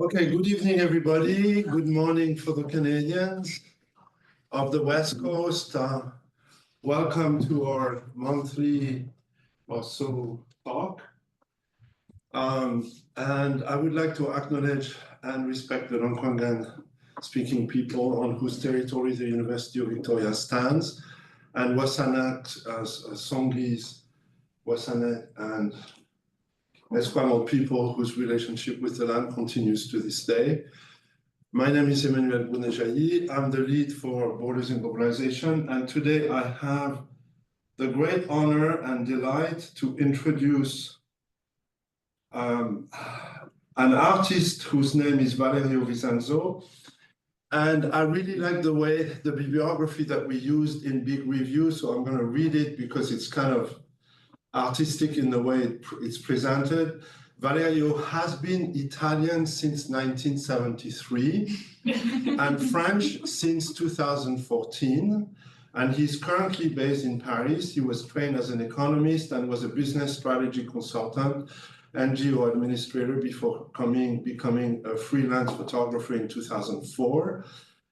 Okay, good evening, everybody. Good morning for the Canadians of the West Coast. Welcome to our monthly or so talk. And I would like to acknowledge and respect the Ronquangan speaking people on whose territory the University of Victoria stands, and Wassanak, Songhees, Wassanek, and Esquimalt people whose relationship with the land continues to this day. My name is Emmanuel Bounejayi. I'm the lead for Borders and Globalization, and today I have the great honor and delight to introduce an artist whose name is Valerio Vincenzo. And I really like the way the bibliography that we used in Big Review, so I'm going to read it because it's kind of artistic in the way it's presented. Valerio has been Italian since 1973 and French since 2014. And he's currently based in Paris. He was trained as an economist and was a business strategy consultant, NGO administrator before becoming a freelance photographer in 2004.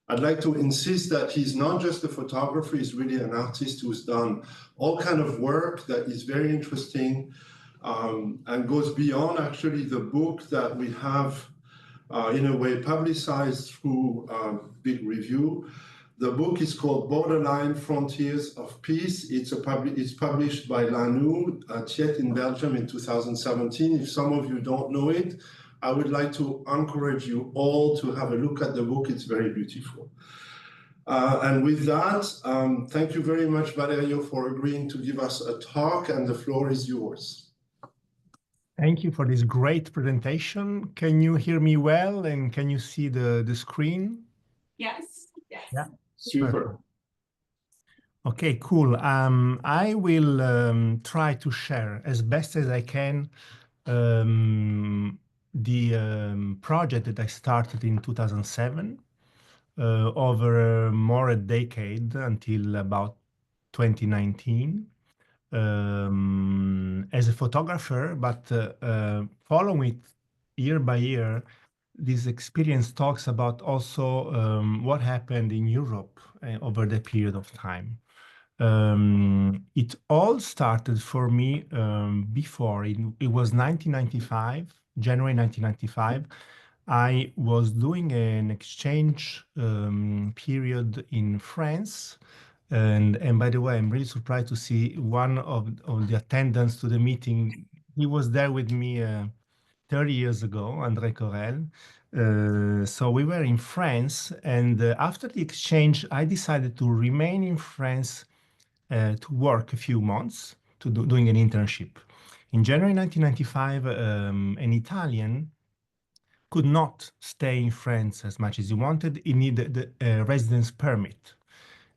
I'd like to insist that he's not just a photographer, he's really an artist who's done all kind of work that is very interesting and goes beyond actually the book that we have in a way publicized through Big Review. The book is called Borderline Frontiers of Peace. It's published by Lanoux, Thiet in Belgium in 2017. If some of you don't know it, I would like to encourage you all to have a look at the book. It's very beautiful. And with that, thank you very much, Valerio, for agreeing to give us a talk, and the floor is yours. Thank you for this great presentation. Can you hear me well, and can you see the screen? Yes. Yes. Yeah. Super. Perfect. Okay, cool. I will try to share as best as I can the project that I started in 2007 over more a decade until about 2019 as a photographer, but following it year by year. This experience talks about also what happened in Europe over the period of time. It all started for me before. It was 1995, January 1995. I was doing an exchange period in France. And by the way, I'm really surprised to see one of the attendants to the meeting. He was there with me 30 years ago, André Corel. So we were in France, and after the exchange, I decided to remain in France to work a few months doing an internship. In January 1995, an Italian could not stay in France as much as he wanted. He needed a residence permit.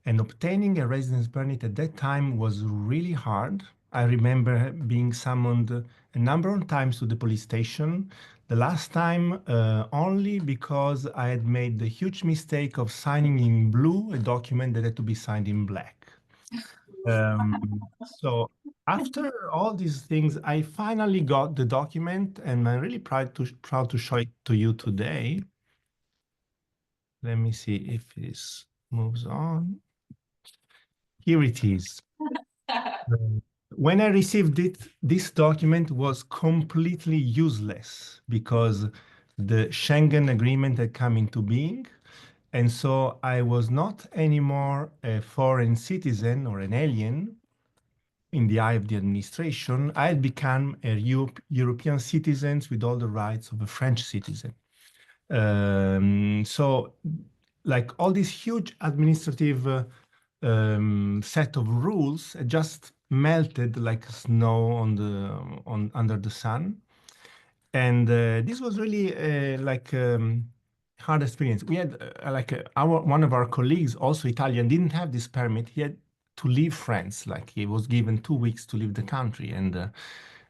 And obtaining a residence permit at that time was really hard. I remember being summoned a number of times to the police station. The last time only because I had made the huge mistake of signing in blue a document that had to be signed in black. So after all these things, I finally got the document, and I'm really proud to show it to you today. Let me see if this moves on. Here it is. When I received it, this document was completely useless because the Schengen Agreement had come into being. And so I was not anymore a foreign citizen or an alien in the eye of the administration. I had become a European citizen with all the rights of a French citizen. So like all this huge administrative set of rules just melted like snow under the sun, and this was really hard experience. We had one of our colleagues, also Italian, didn't have this permit. He had to leave France. Like he was given 2 weeks to leave the country, and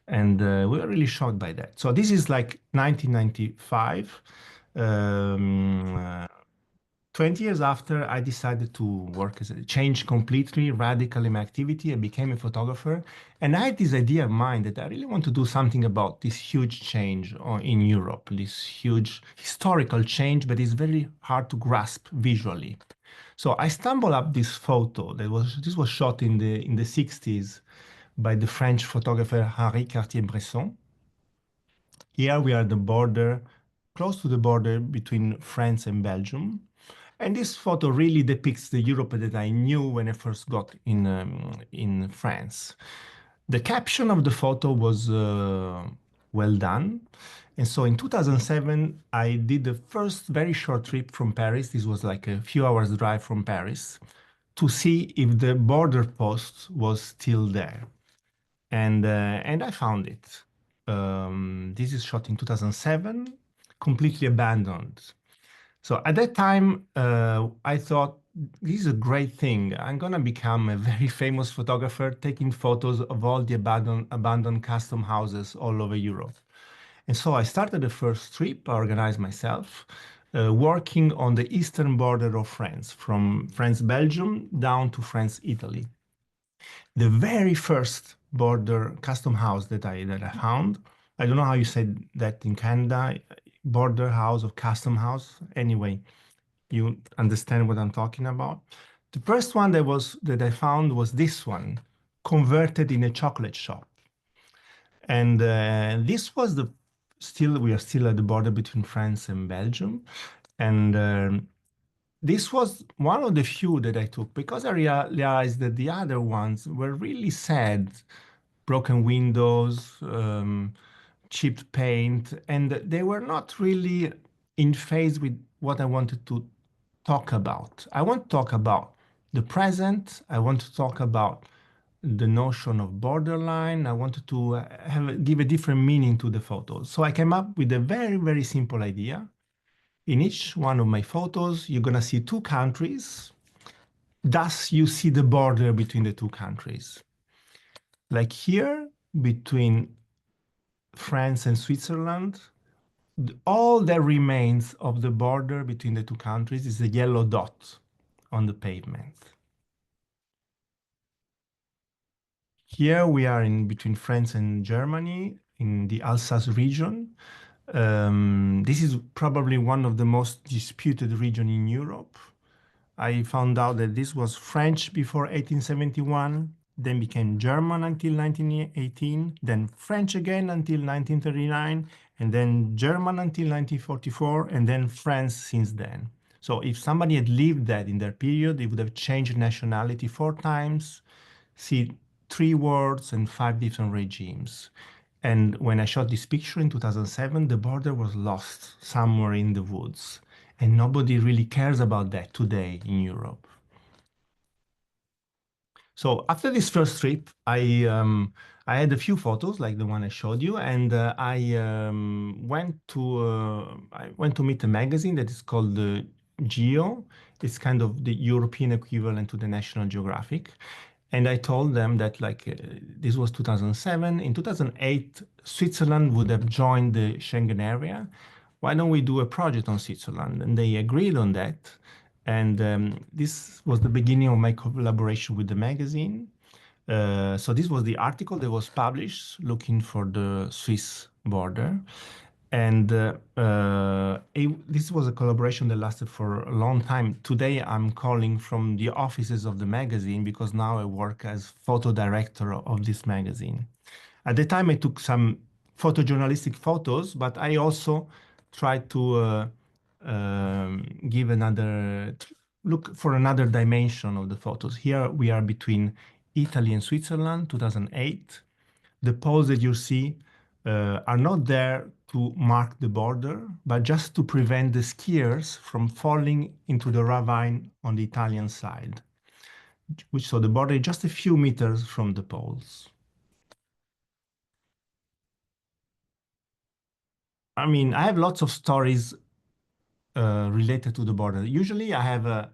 we were really shocked by that. So this is like 1995. 20 years after, I decided to work as a change completely, radically my activity. I became a photographer. And I had this idea of mine that I really want to do something about this huge change in Europe, this huge historical change, but it's very hard to grasp visually. So I stumbled up this photo this was shot in the 60s by the French photographer Henri Cartier-Bresson. Here we are at the border, close to the border between France and Belgium. And this photo really depicts the Europe that I knew when I first got in France. The caption of the photo was well done. And so in 2007, I did the first very short trip from Paris. This was like a few hours drive from Paris to see if the border post was still there. And I found it. This is shot in 2007, completely abandoned. So at that time, I thought this is a great thing. I'm gonna become a very famous photographer, taking photos of all the abandoned custom houses all over Europe. And so I started the first trip, I organized myself, working on the eastern border of France, from France-Belgium down to France-Italy. The very first border custom house that I found, I don't know how you said that in Canada, border house or custom house. Anyway, you understand what I'm talking about. The first one that I found was this one, converted in a chocolate shop. And this was we are still at the border between France and Belgium. And this was one of the few that I took because I realized that the other ones were really sad. Broken windows, chipped paint, and they were not really in phase with what I wanted to talk about. I want to talk about the present. I want to talk about the notion of borderline. I wanted to give a different meaning to the photos. So I came up with a very, very simple idea. In each one of my photos, you're going to see two countries. Thus, you see the border between the two countries. Like here, between France and Switzerland, all that remains of the border between the two countries is a yellow dot on the pavement. Here we are in between France and Germany in the Alsace region. This is probably one of the most disputed regions in Europe. I found out that this was French before 1871, then became German until 1918, then French again until 1939, and then German until 1944, and then France since then. So if somebody had lived that in their period, they would have changed nationality 4 times, see 3 wars and 5 different regimes. And when I shot this picture in 2007, the border was lost somewhere in the woods. And nobody really cares about that today in Europe. So after this first trip, I had a few photos like the one I showed you, and I went to meet a magazine that is called Geo. It's kind of the European equivalent to the National Geographic. And I told them that this was 2007. In 2008, Switzerland would have joined the Schengen area. Why don't we do a project on Switzerland? And they agreed on that. And this was the beginning of my collaboration with the magazine. So this was the article that was published looking for the Swiss border. And this was a collaboration that lasted for a long time. Today, I'm calling from the offices of the magazine because now I work as photo director of this magazine. At the time, I took some photojournalistic photos, but I also tried to give look for another dimension of the photos. Here we are between Italy and Switzerland, 2008. The poles that you see are not there to mark the border, but just to prevent the skiers from falling into the ravine on the Italian side, so the border is just a few meters from the poles. I mean, I have lots of stories related to the border. Usually I have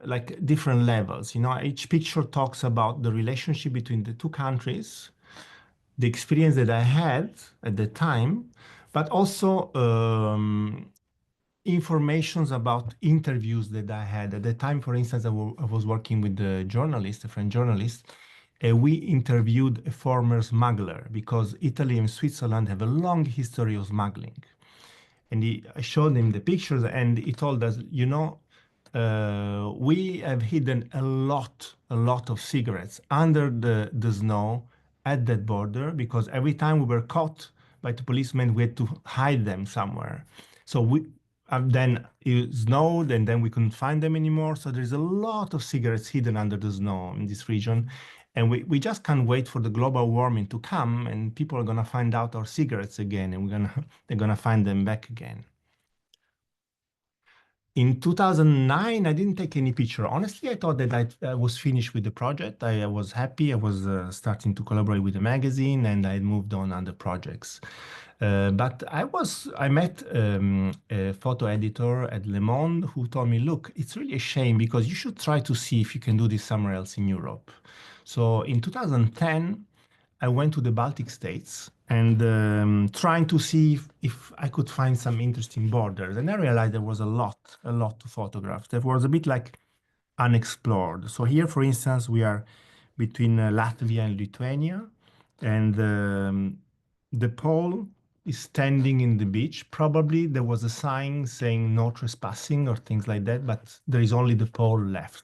like different levels. Each picture talks about the relationship between the two countries, the experience that I had at the time, but also informations about interviews that I had. At the time, for instance, I was working with a journalist, a French journalist. We interviewed a former smuggler because Italy and Switzerland have a long history of smuggling. And I showed him the pictures, and he told us, we have hidden a lot of cigarettes under the snow at that border because every time we were caught by the policemen, we had to hide them somewhere. So then it snowed, and then we couldn't find them anymore. So there's a lot of cigarettes hidden under the snow in this region. And we just can't wait for the global warming to come, and people are gonna find out our cigarettes again, and they're gonna find them back again. In 2009, I didn't take any picture. Honestly, I thought that I was finished with the project. I was happy. I was starting to collaborate with the magazine, and I moved on other projects. But I met a photo editor at Le Monde who told me, look, it's really a shame because you should try to see if you can do this somewhere else in Europe. So in 2010, I went to the Baltic states and trying to see if I could find some interesting borders. And I realized there was a lot to photograph. That was a bit like unexplored. So here, for instance, we are between Latvia and Lithuania, and the pole is standing in the beach. Probably there was a sign saying no trespassing or things like that, but there is only the pole left.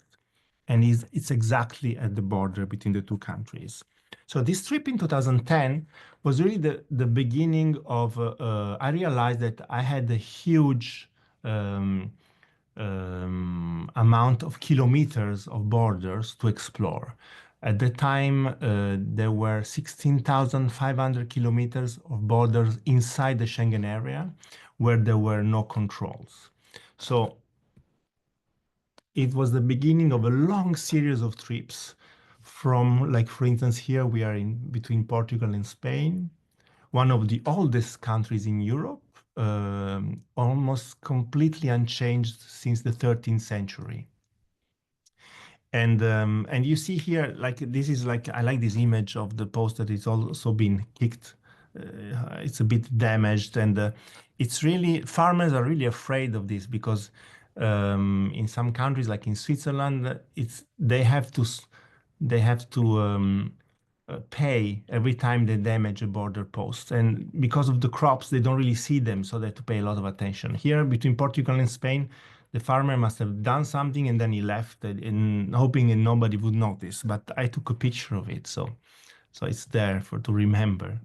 And it's exactly at the border between the two countries. So this trip in 2010 was really the beginning of, I realized that I had a huge um, amount of kilometers of borders to explore. At the time, there were 16,500 kilometers of borders inside the Schengen area where there were no controls. So it was the beginning of a long series of trips from, like, for instance, here we are in between Portugal and Spain, one of the oldest countries in Europe, almost completely unchanged since the 13th century. And you see here, like, this is like, I like this image of the post that it's also been kicked. It's a bit damaged, and it's really, farmers are really afraid of this because in some countries, like in Switzerland, they have to pay every time they damage a border post. And because of the crops, they don't really see them, so they have to pay a lot of attention. Here, between Portugal and Spain, the farmer must have done something and then he left in hoping and nobody would notice. But I took a picture of it, so it's there to remember.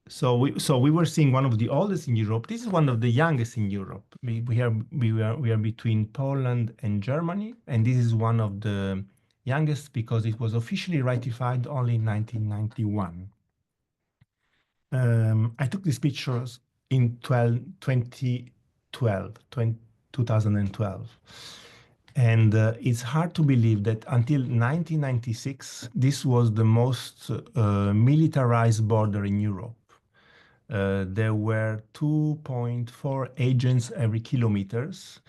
So we were seeing one of the oldest in Europe. This is one of the youngest in Europe. We are between Poland and Germany, and this is one of the youngest because it was officially ratified only in 1991. I took these pictures in 2012, and it's hard to believe that until 1996, this was the most militarized border in Europe. There were 2.4 agents every kilometers,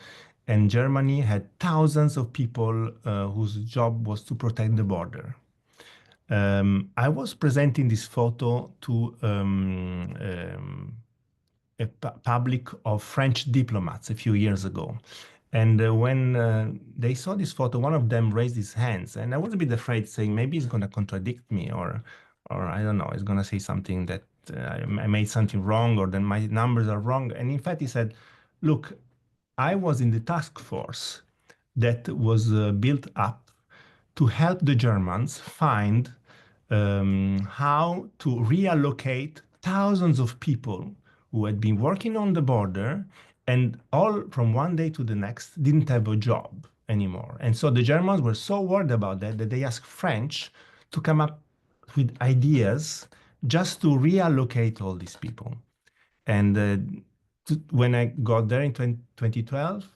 and Germany had thousands of people whose job was to protect the border. I was presenting this photo to a public of French diplomats a few years ago. And when they saw this photo, one of them raised his hands, and I was a bit afraid, saying maybe he's going to contradict me, or I don't know, he's going to say something that I made something wrong, or then my numbers are wrong. And in fact, he said, "Look, I was in the task force that was built up to help the Germans find how to reallocate thousands of people who had been working on the border and all from one day to the next didn't have a job anymore." And so the Germans were so worried about that that they asked French to come up with ideas just to reallocate all these people. And when I got there in 2012,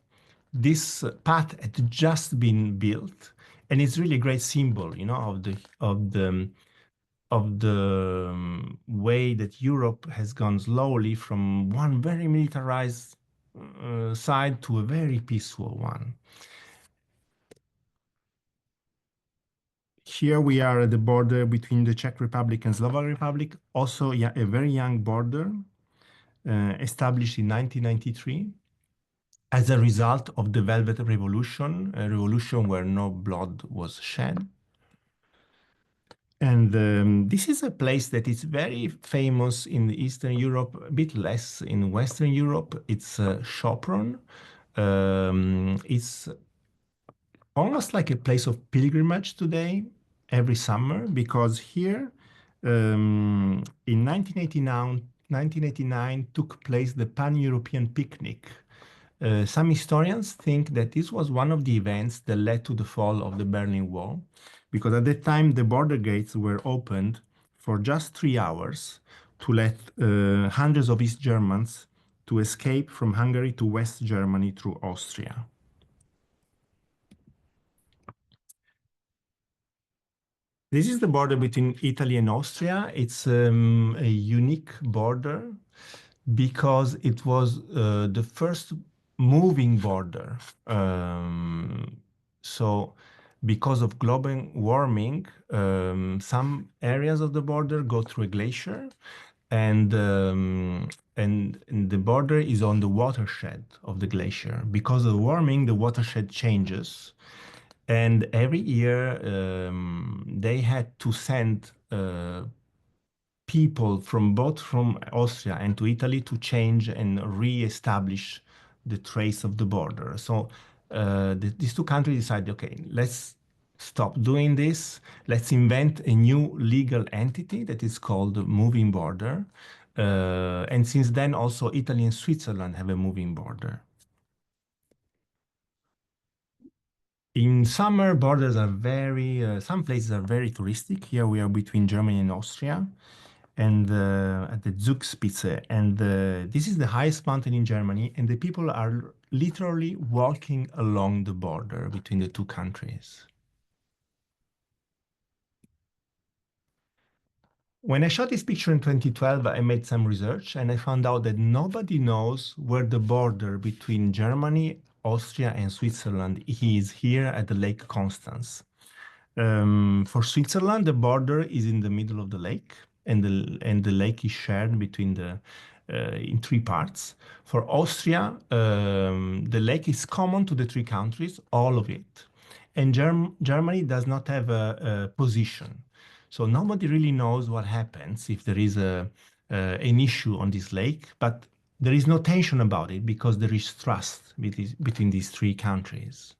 this path had just been built, and it's really a great symbol, of the way that Europe has gone slowly from one very militarized side to a very peaceful one. Here we are at the border between the Czech Republic and Slovak Republic, also, yeah, a very young border. established in 1993 as a result of the Velvet Revolution, a revolution where no blood was shed. And this is a place that is very famous in Eastern Europe, a bit less in Western Europe. It's Sopron. It's almost like a place of pilgrimage today, every summer, because here in 1989 took place the Pan-European Picnic. Some historians think that this was one of the events that led to the fall of the Berlin Wall, because at that time the border gates were opened for just 3 hours to let hundreds of East Germans to escape from Hungary to West Germany through Austria. This is the border between Italy and Austria. It's a unique border because it was the first moving border. So because of global warming, some areas of the border go through a glacier, and the border is on the watershed of the glacier. Because of warming, the watershed changes. And every year they had to send people from Austria and to Italy to change and re-establish the trace of the border. So these two countries decided, okay, let's stop doing this. Let's invent a new legal entity that is called the moving border. And since then, also Italy and Switzerland have a moving border. In summer, borders are some places are very touristic. Here we are between Germany and Austria, and at the Zugspitze. And this is the highest mountain in Germany, and the people are literally walking along the border between the two countries. When I shot this picture in 2012, I made some research, and I found out that nobody knows where the border between Germany, Austria, and Switzerland is here at the Lake Constance. For Switzerland, the border is in the middle of the lake, and the lake is shared between in three parts. For Austria, the lake is common to the three countries, all of it. And Germany does not have a position. So nobody really knows what happens if there is an issue on this lake, but there is no tension about it because there is trust between these three countries.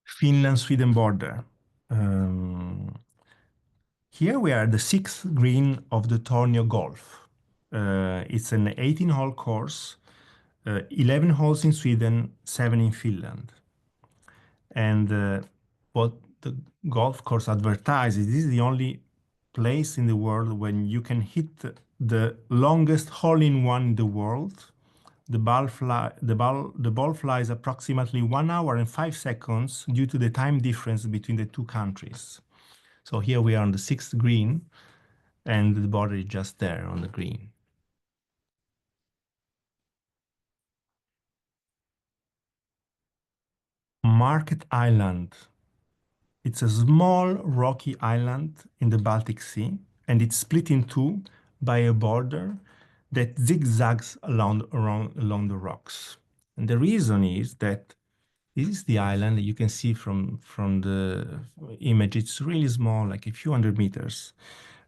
Finland-Sweden border. Here we are at the sixth green of the Tornio Golf. It's an 18-hole course, 11 holes in Sweden, 7 in Finland. And what the golf course advertises, this is the only place in the world when you can hit the longest hole-in-one in the world. The ball flies approximately 1 hour and 5 seconds due to the time difference between the two countries. So here we are on the sixth green, and the border is just there on the green. Market Island. It's a small rocky island in the Baltic Sea, and it's split in two by a border that zigzags along the rocks. And the reason is that this is the island that you can see from the image. It's really small, like a few hundred meters.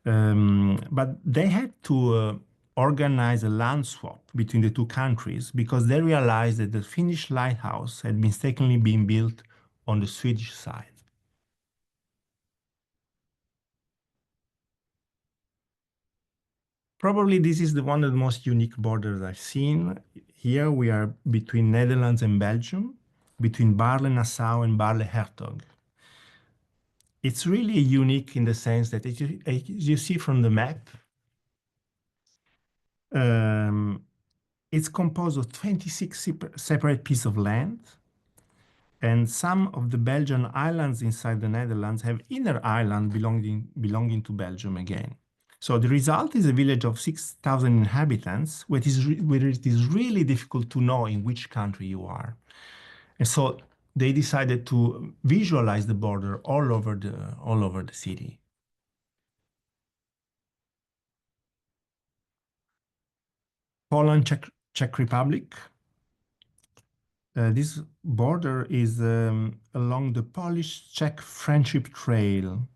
But they had to organize a land swap between the two countries because they realized that the Finnish lighthouse had mistakenly been built on the Swedish side. Probably this is one of the most unique borders I've seen. Here we are between Netherlands and Belgium, between Baarle-Nassau and Baarle-Hertog. It's really unique in the sense that as you see from the map, it's composed of 26 separate pieces of land, and some of the Belgian islands inside the Netherlands have inner island belonging to Belgium again. So the result is a village of 6,000 inhabitants, where it is really difficult to know in which country you are. And so they decided to visualize the border all over the city. Poland, Czech Republic. This border is along the Polish-Czech Friendship Trail.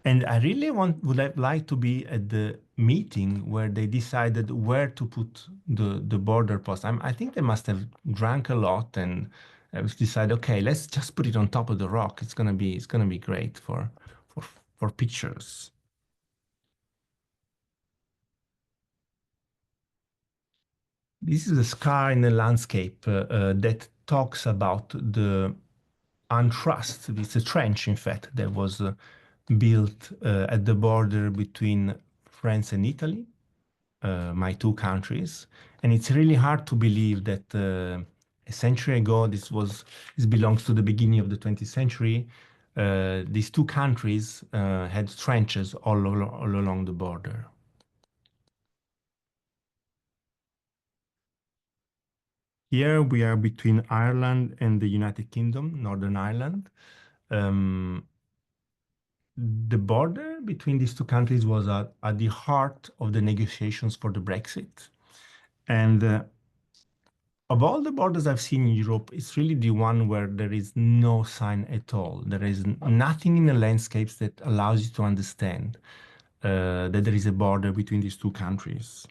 And I really would have liked to be at the meeting where they decided where to put the border post. I think they must have drank a lot and decided, okay, let's just put it on top of the rock. It's gonna be great for pictures. This is a scar in the landscape that talks about the untrust. It's a trench, in fact, that was built at the border between France and Italy, my two countries. And it's really hard to believe that a century ago, this belongs to the beginning of the 20th century, these two countries had trenches all along the border. Here we are between Ireland and the United Kingdom, Northern Ireland. Um, the border between these two countries was at the heart of the negotiations for the Brexit. And of all the borders I've seen in Europe, it's really the one where there is no sign at all. There is nothing in the landscapes that allows you to understand that there is a border between these two countries.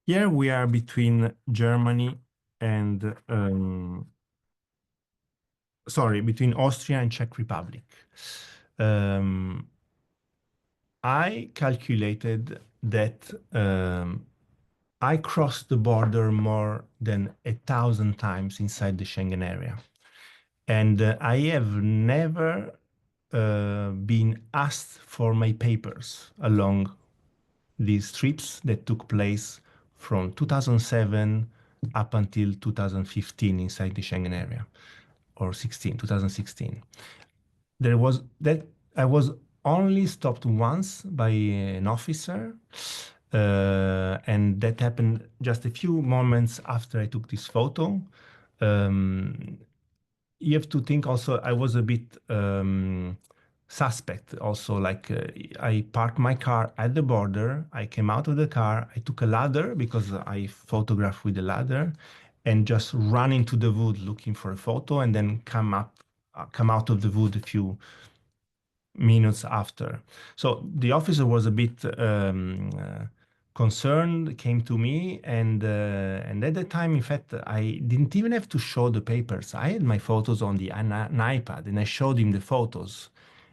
Here we are between Germany and between Austria and Czech Republic. I calculated that I crossed the border more than 1,000 times inside the Schengen area. And I have never been asked for my papers along these trips that took place from 2007 up until 2015 inside the Schengen area, or 2016. There was that I was only stopped once by an officer, and that happened just a few moments after I took this photo. Um, you have to think also, I was a bit suspect also. Like I parked my car at the border. I came out of the car. I took a ladder because I photographed with the ladder, and just run into the wood looking for a photo, and then come out of the wood a few minutes after. So the officer was a bit concerned, came to me, and at the time, in fact, I didn't even have to show the papers. I had my photos on an iPad, and I showed him the photos,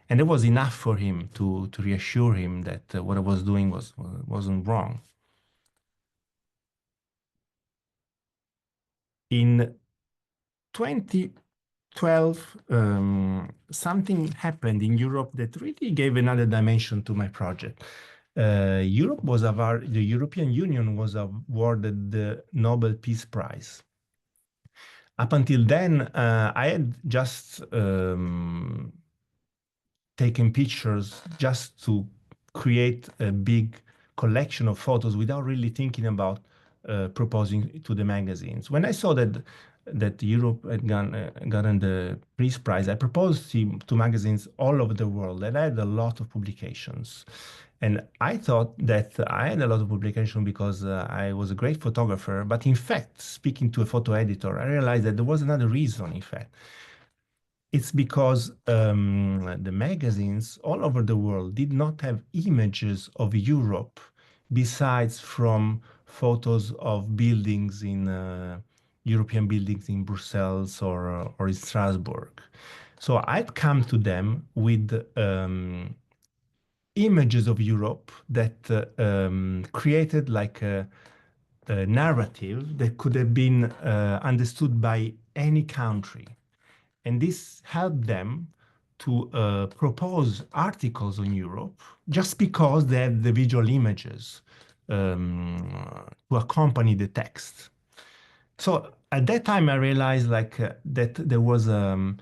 and it was enough for him to reassure him that what I was doing wasn't wrong. In 2012, something happened in Europe that really gave another dimension to my project. The European Union was awarded the Nobel Peace Prize. Up until then, I had just taken pictures just to create a big collection of photos without really thinking about proposing to the magazines. When I saw that Europe had gotten the Peace Prize, I proposed to magazines all over the world, and I had a lot of publications. And I thought that I had a lot of publication because I was a great photographer. But in fact, speaking to a photo editor, I realized that there was another reason, in fact. It's because the magazines all over the world did not have images of Europe besides from photos of buildings in European buildings in Brussels or in Strasbourg. So I'd come to them with images of Europe that created like a narrative that could have been understood by any country. And this helped them to propose articles on Europe just because they had the visual images to accompany the text. So at that time, I realized that there was a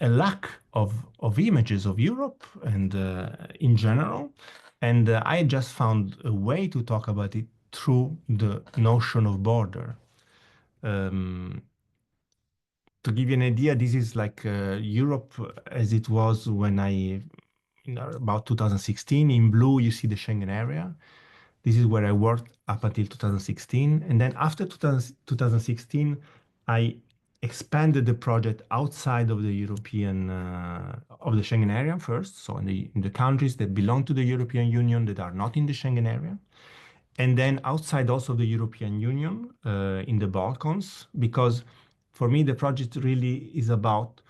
lack of images of Europe and in general, and I just found a way to talk about it through the notion of border. Um, to give you an idea, this is like Europe as it was when about 2016. In blue, you see the Schengen area. This is where I worked up until 2016. And then after 2016, I expanded the project outside of the of the Schengen area first. So in the countries that belong to the European Union that are not in the Schengen area. And then outside also the European Union, in the Balkans, because for me, the project really is about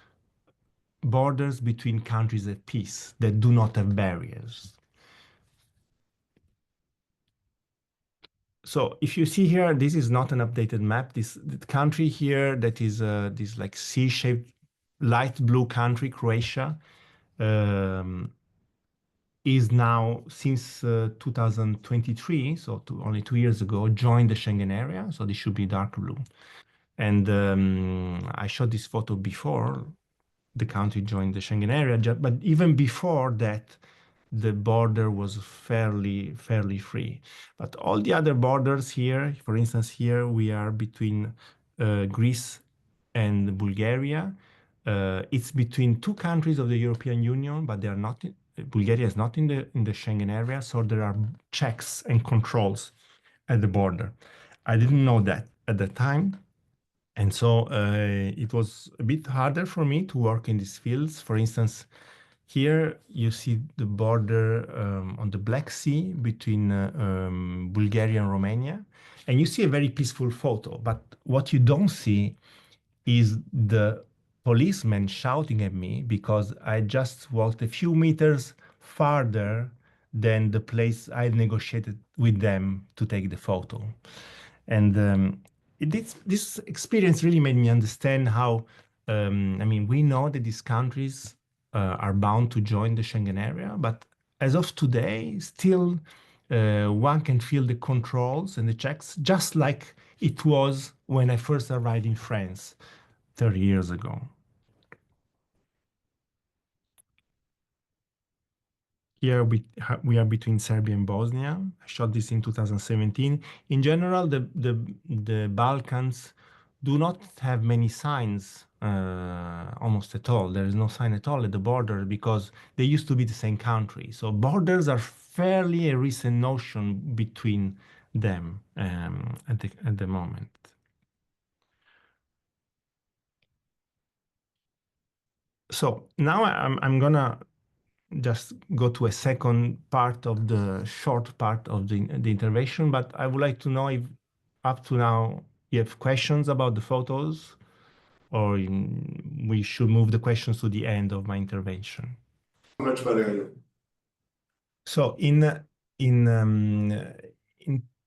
borders between countries at peace that do not have barriers. So if you see here, this is not an updated map. The country here that is this like C-shaped light blue country, Croatia, is now since 2023, so only 2 years ago, joined the Schengen area. So this should be dark blue. And I showed this photo before the country joined the Schengen area, but even before that, the border was fairly free. But all the other borders here, for instance, here we are between Greece and Bulgaria. It's between two countries of the European Union, but they are not. Bulgaria is not in the Schengen area, so there are checks and controls at the border. I didn't know that at the time. And so it was a bit harder for me to work in these fields. For instance, here you see the border on the Black Sea between Bulgaria and Romania. And you see a very peaceful photo. But what you don't see is the policeman shouting at me because I just walked a few meters farther than the place I negotiated with them to take the photo. And this experience really made me understand how, I mean, we know that these countries are bound to join the Schengen area, but as of today, still one can feel the controls and the checks just like it was when I first arrived in France 30 years ago. Here we are between Serbia and Bosnia. I shot this in 2017. In general, the Balkans do not have many signs almost at all. There is no sign at all at the border because they used to be the same country. So borders are fairly a recent notion between them at the moment. So now I'm gonna just go to a second part of the short part of the intervention, but I would like to know if up to now you have questions about the photos or we should move the questions to the end of my intervention. Much, Valerio. So in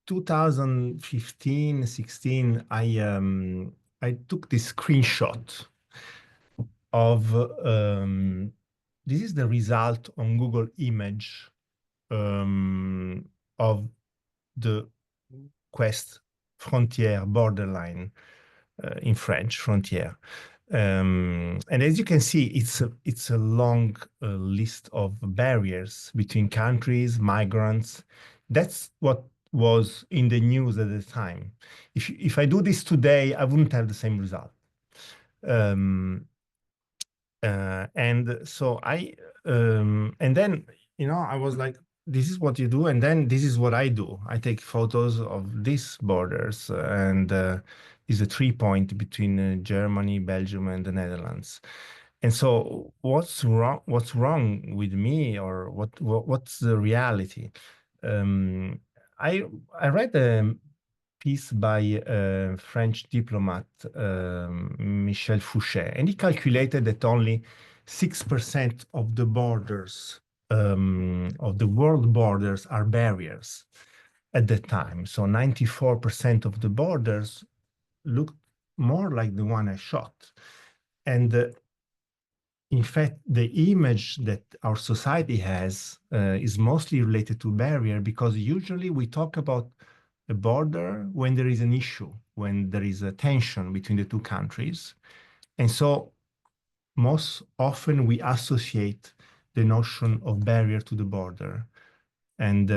2015, 16, I took this screenshot of this is the result on Google Image of the quest frontière borderline in French, frontière. And as you can see, it's a long list of barriers between countries, migrants. That's what was in the news at the time. If I do this today, I wouldn't have the same result. And so and then, I was like, this is what you do. And then this is what I do. I take photos of these borders and is a 3-point between Germany, Belgium, and the Netherlands. And so what's wrong with me, or what's the reality? I read a piece by a French diplomat, Michel Fouché, and he calculated that only 6% of the borders, of the world borders, are barriers at that time. So 94% of the borders looked more like the one I shot. And in fact, the image that our society has is mostly related to barrier, because usually we talk about a border when there is an issue, when there is a tension between the two countries. And so most often we associate the notion of barrier to the border. And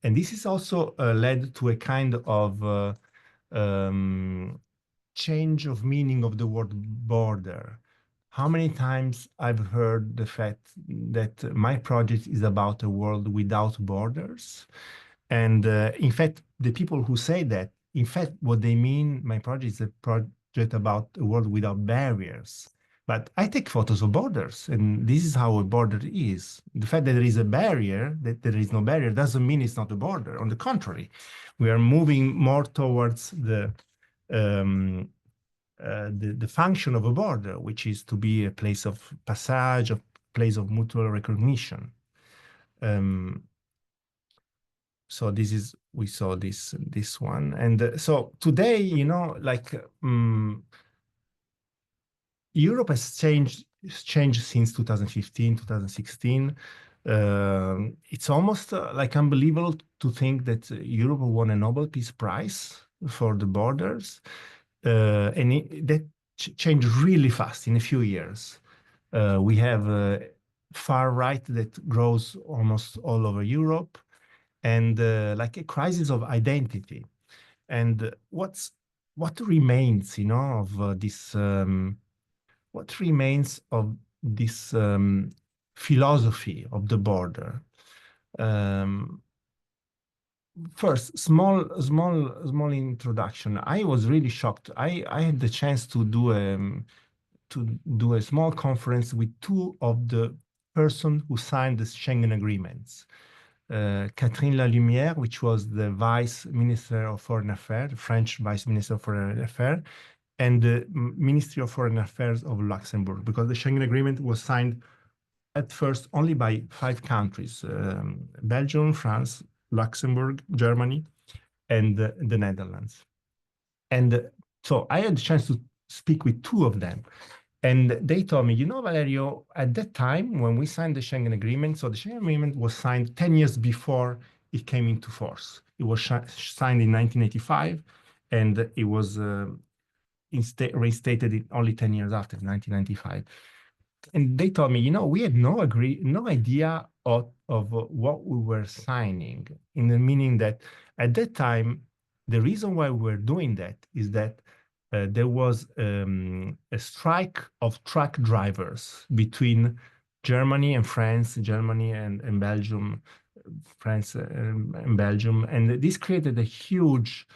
this is also led to a kind of change of meaning of the word border. How many times I've heard the fact that my project is about a world without borders. And in fact, the people who say that, in fact, what they mean, my project is a project about a world without barriers. But I take photos of borders, and this is how a border is. The fact that there is a barrier, that there is no barrier, doesn't mean it's not a border. On the contrary, we are moving more towards um, the function of a border, which is to be a place of passage, a place of mutual recognition. So this is, we saw this one. And so today, you know, like Europe has changed since 2015, 2016. It's almost like unbelievable to think that Europe won a Nobel Peace Prize for the borders. That changed really fast in a few years. We have far right that grows almost all over Europe, and like a crisis of identity. And what remains, you know, of this? What remains of this philosophy of the border? First, small introduction. I was really shocked. I had the chance to do a small conference with two of the persons who signed the Schengen agreements. Catherine Lalumière, which was the Vice Minister of Foreign Affairs, French Vice Minister of Foreign Affairs, and the Ministry of Foreign Affairs of Luxembourg, because the Schengen Agreement was signed at first only by 5 countries, Belgium, France, Luxembourg, Germany, and the Netherlands. And so I had the chance to speak with 2 of them. And they told me, you know, Valerio, at that time when we signed the Schengen Agreement, so the Schengen Agreement was signed 10 years before it came into force. It was signed in 1985, and it was restated only 10 years after, 1995. And they told me, you know, we had no idea of what we were signing, in the meaning that at that time, the reason why we were doing that is that there was a strike of truck drivers between Germany and France, Germany and Belgium, France and Belgium, and this created a huge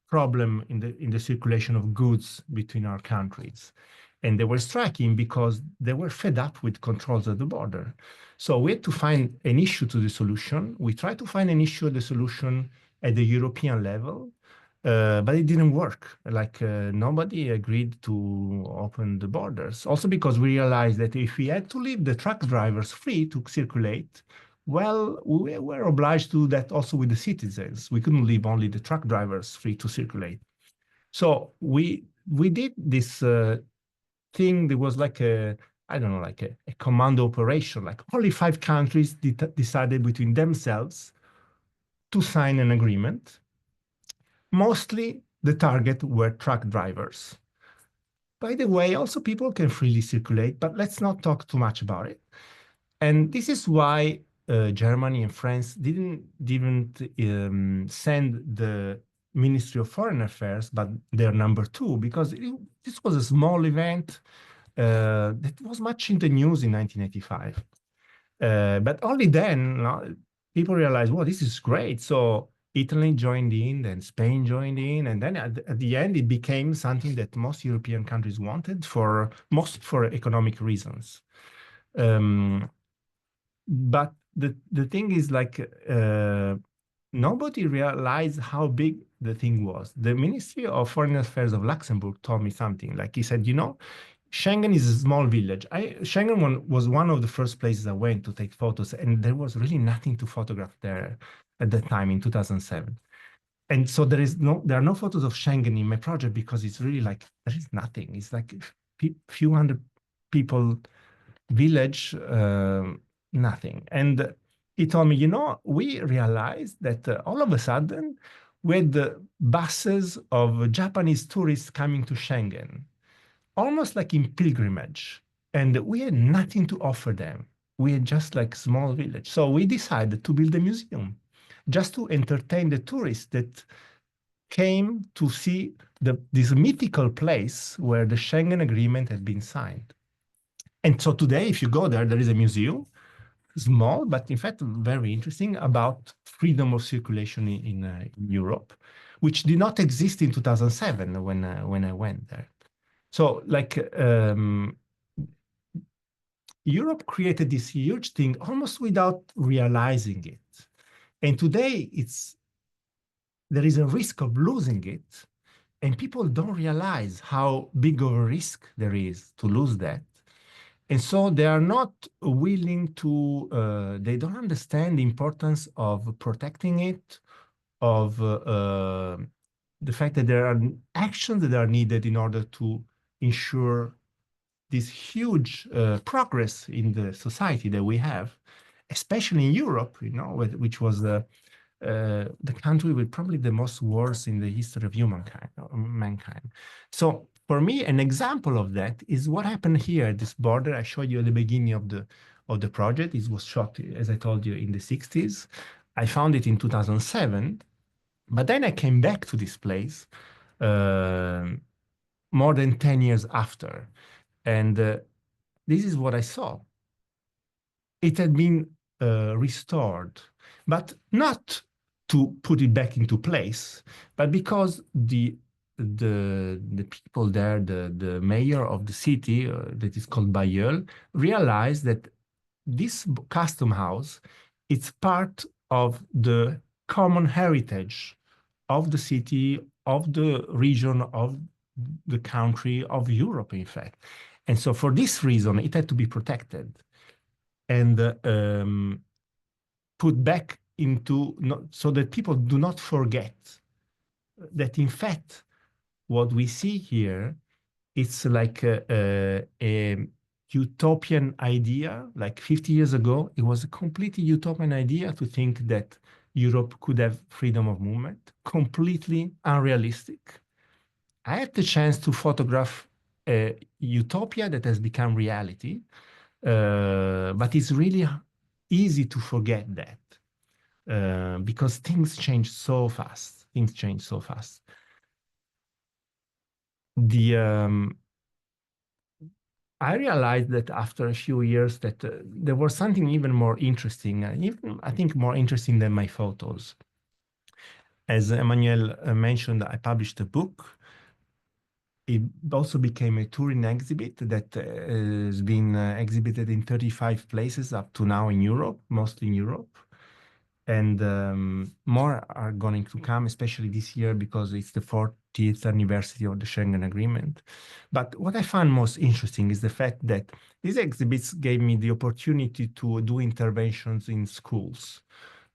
problem in the circulation of goods between our countries. And they were striking because they were fed up with controls at the border. So we had to find an issue to the solution. We tried to find an issue, the solution at the European level, but it didn't work. Like nobody agreed to open the borders. Also because we realized that if we had to leave the truck drivers free to circulate, well, we were obliged to do that also with the citizens. We couldn't leave only the truck drivers free to circulate. So we did this thing that was like a, I don't know, like a commando operation. Like only 5 countries decided between themselves to sign an agreement. Mostly the target were truck drivers. By the way, also people can freely circulate, but let's not talk too much about it. And this is why Germany and France didn't send the Ministry of Foreign Affairs, but their number 2, because this was a small event that was much in the news in 1985. But only then, people realized, well, this is great. So Italy joined in, then Spain joined in, and then at the end, it became something that most European countries wanted for economic reasons. But the thing is, like, nobody realized how big the thing was. The Ministry of Foreign Affairs of Luxembourg told me something. Like, he said, you know, Schengen is a small village. Schengen was one of the first places I went to take photos, and there was really nothing to photograph there at that time in 2007. And so there are no photos of Schengen in my project because it's really like, there is nothing. It's like few hundred people village, nothing. And he told me, you know, we realized that all of a sudden we had the buses of Japanese tourists coming to Schengen, almost like in pilgrimage. And we had nothing to offer them. We had just like small village. So we decided to build a museum just to entertain the tourists that came to see this mythical place where the Schengen Agreement had been signed. And so today, if you go there, there is a museum, small, but in fact very interesting, about freedom of circulation in Europe, which did not exist in 2007 when I went there. So like Europe created this huge thing almost without realizing it. And today there is a risk of losing it. And people don't realize how big of a risk there is to lose that. And so they are not willing to, they don't understand the importance of protecting it, of the fact that there are actions that are needed in order to ensure this huge progress in the society that we have, especially in Europe, which was the country with probably the most wars in the history of mankind. So for me, an example of that is what happened here at this border. I showed you at the beginning of the project. It was shot, as I told you, in the 60s. I found it in 2007, but then I came back to this place more than 10 years after. And this is what I saw. It had been restored, but not to put it back into place, but because the people there, the mayor of the city that is called Bayeul, realized that this custom house, it's part of the common heritage of the city, of the region, of the country, of Europe, in fact. And so for this reason, it had to be protected and put back into, so that people do not forget that, in fact, what we see here, it's like a utopian idea. Like 50 years ago, it was a completely utopian idea to think that Europe could have freedom of movement, completely unrealistic. I had the chance to photograph a utopia that has become reality, but it's really easy to forget that because things change so fast. Things change so fast. I realized that after a few years that there was something even more interesting, even I think more interesting than my photos. As Emmanuel mentioned, I published a book. It also became a touring exhibit that has been exhibited in 35 places up to now in Europe, mostly in Europe. And more are going to come, especially this year, because it's the 40th anniversary of the Schengen Agreement. But what I found most interesting is the fact that these exhibits gave me the opportunity to do interventions in schools,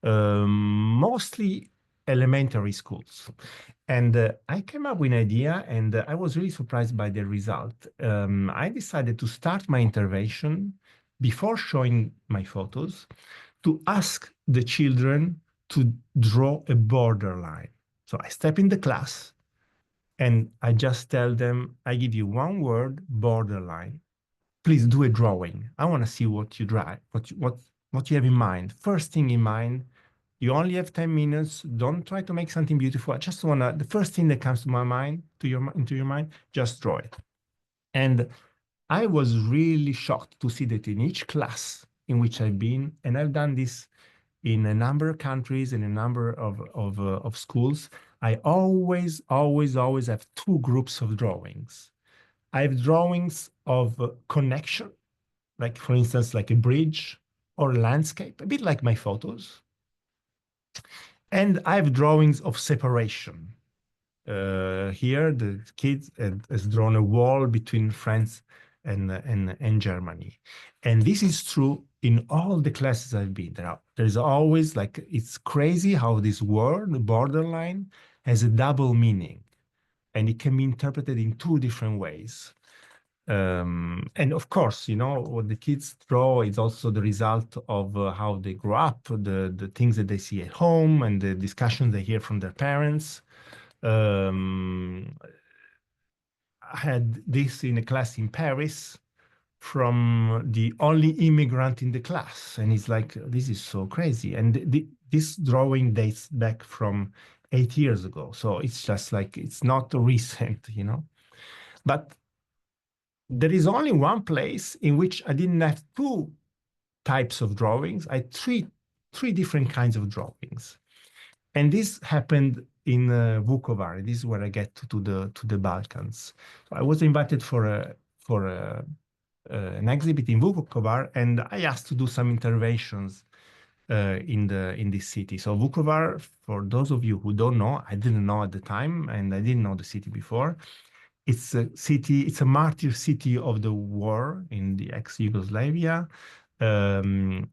mostly elementary schools. And I came up with an idea, and I was really surprised by the result. I decided to start my intervention before showing my photos, to ask the children to draw a borderline. So I step in the class and I just tell them, I give you one word, borderline. Please do a drawing. I want to see what you draw, what you have in mind. First thing in mind, you only have 10 minutes. Don't try to make something beautiful. I just want to, the first thing that comes to my mind, into your mind, just draw it. And I was really shocked to see that in each class in which I've been, and I've done this in a number of countries, in a number of schools, I always have two groups of drawings. I have drawings of connection, like for instance, like a bridge or a landscape, a bit like my photos. And I have drawings of separation. Here, the kid has drawn a wall between France and Germany. And this is true in all the classes I've been. There's always, like, it's crazy how this word, borderline, has a double meaning. And it can be interpreted in two different ways. And of course, what the kids draw is also the result of how they grow up, the things that they see at home, and the discussions they hear from their parents. I had this in a class in Paris from the only immigrant in the class. And it's like, this is so crazy. And this drawing dates back from 8 years ago. So it's just like, it's not recent, you know. But there is only one place in which I didn't have two types of drawings. I had three different kinds of drawings. And this happened in Vukovar. This is where I get to the Balkans. So I was invited for an exhibit in Vukovar, and I asked to do some interventions in this city. So Vukovar, for those of you who don't know, I didn't know at the time, and I didn't know the city before. It's a city. It's a martyr city of the war in the ex-Yugoslavia. Um,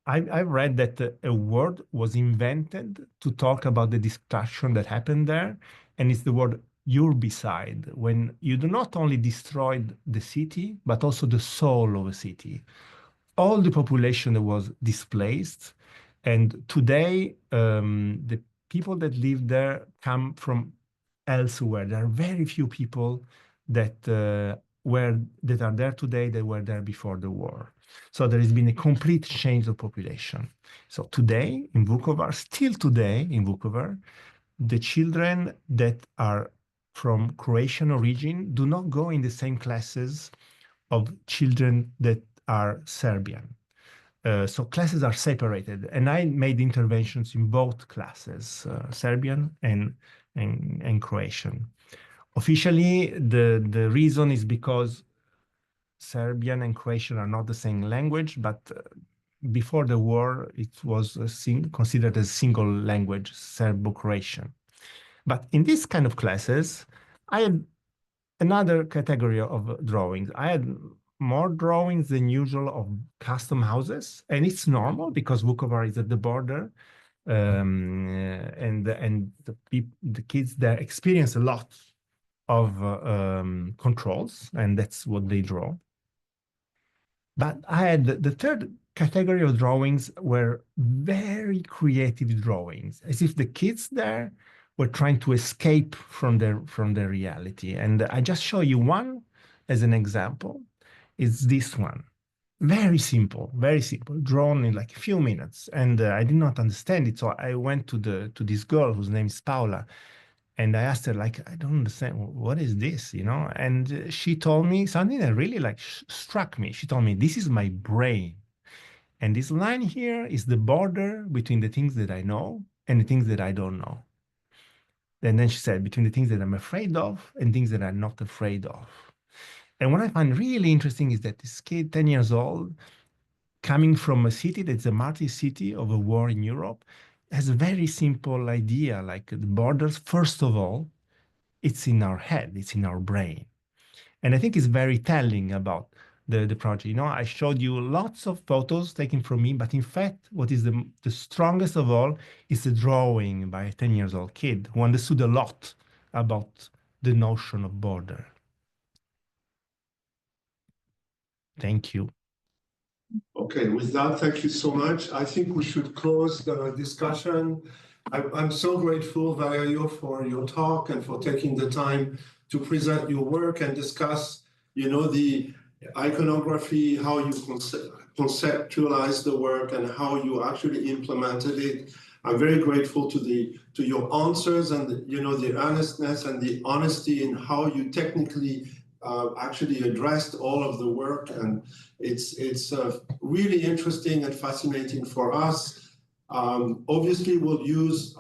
I've read that a word was invented to talk about the destruction that happened there, and it's the word urbicide, when you do not only destroy the city, but also the soul of a city. All the population that was displaced, and today the people that live there come from elsewhere. There are very few people that that are there today that were there before the war. So there has been a complete change of population. So today in Vukovar, still today in Vukovar, the children that are from Croatian origin do not go in the same classes of children that are Serbian. So classes are separated, and I made interventions in both classes, Serbian and Croatian. Officially, the reason is because Serbian and Croatian are not the same language, but before the war, it was considered a single language, Serbo-Croatian. But in this kind of classes, I had another category of drawings. I had more drawings than usual of custom houses, and it's normal because Vukovar is at the border, and the kids there experience a lot of controls, and that's what they draw. But I had the third category of drawings were very creative drawings, as if the kids there were trying to escape from their reality. And I just show you one as an example. It's this one. Very simple, drawn in like a few minutes. And I did not understand it. So I went to this girl whose name is Paula. And I asked her, like, I don't understand, what is this, you know? And she told me something that really like struck me. She told me, this is my brain. And this line here is the border between the things that I know and the things that I don't know. And then she said, between the things that I'm afraid of and things that I'm not afraid of. And what I find really interesting is that this kid, 10 years old, coming from a city that's a martyr city of a war in Europe, has a very simple idea, like the borders, first of all, it's in our head, it's in our brain. And I think it's very telling about the project. You know, I showed you lots of photos taken from me, but in fact, what is the strongest of all is a drawing by a 10 years old kid who understood a lot about the notion of border. Thank you. Okay, with that, thank you so much. I think we should close the discussion. I'm so grateful, Valerio, for your talk and for taking the time to present your work and discuss, you know, the iconography, how you conceptualize the work and how you actually implemented it. I'm very grateful to your answers and, you know, the earnestness and the honesty in how you technically actually addressed all of the work, and it's really interesting and fascinating for us. Obviously, we'll use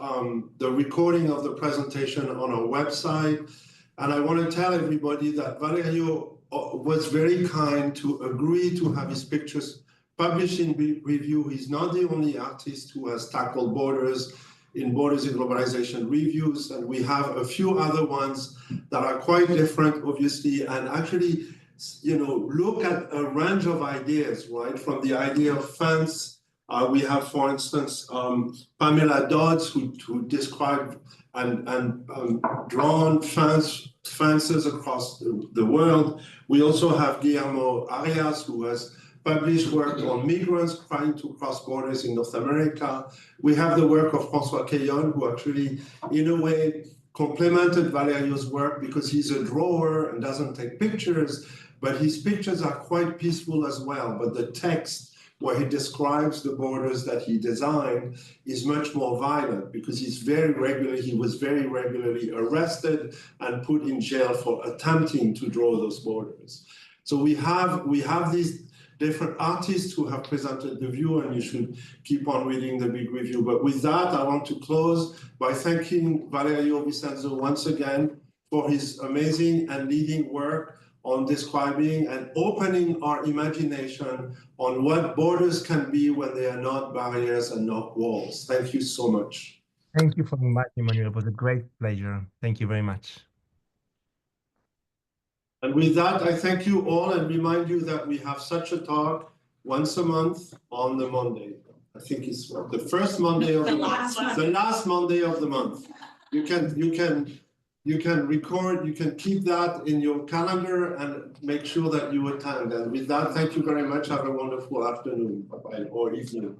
the recording of the presentation on our website, and I want to tell everybody that Valerio was very kind to agree to have his pictures published in review. He's not the only artist who has tackled borders in Globalization reviews, and we have a few other ones that are quite different, obviously, and actually, you know, look at a range of ideas, right? From the idea of fence, we have, for instance, Pamela Dodds, who described and drawn fences across the world. We also have Guillermo Arias, who has published work on migrants trying to cross borders in North America. We have the work of François Caillon, who actually, in a way, complemented Valerio's work because he's a drawer and doesn't take pictures, but his pictures are quite peaceful as well. But the text where he describes the borders that he designed, is much more violent because he was very regularly arrested and put in jail for attempting to draw those borders. So we have these different artists who have presented the view, and you should keep on reading the big review. But with that, I want to close by thanking Valerio Vincenzo once again for his amazing and leading work on describing and opening our imagination on what borders can be when they are not barriers and not walls. Thank you so much. Thank you for inviting me, Manuel. It was a great pleasure. Thank you very much. And with that, I thank you all and remind you that we have such a talk once a month on the Monday. I think it's the first Monday of the month. The last Monday of the month. You can record, you can keep that in your calendar and make sure that you attend. And with that, thank you very much. Have a wonderful afternoon or evening.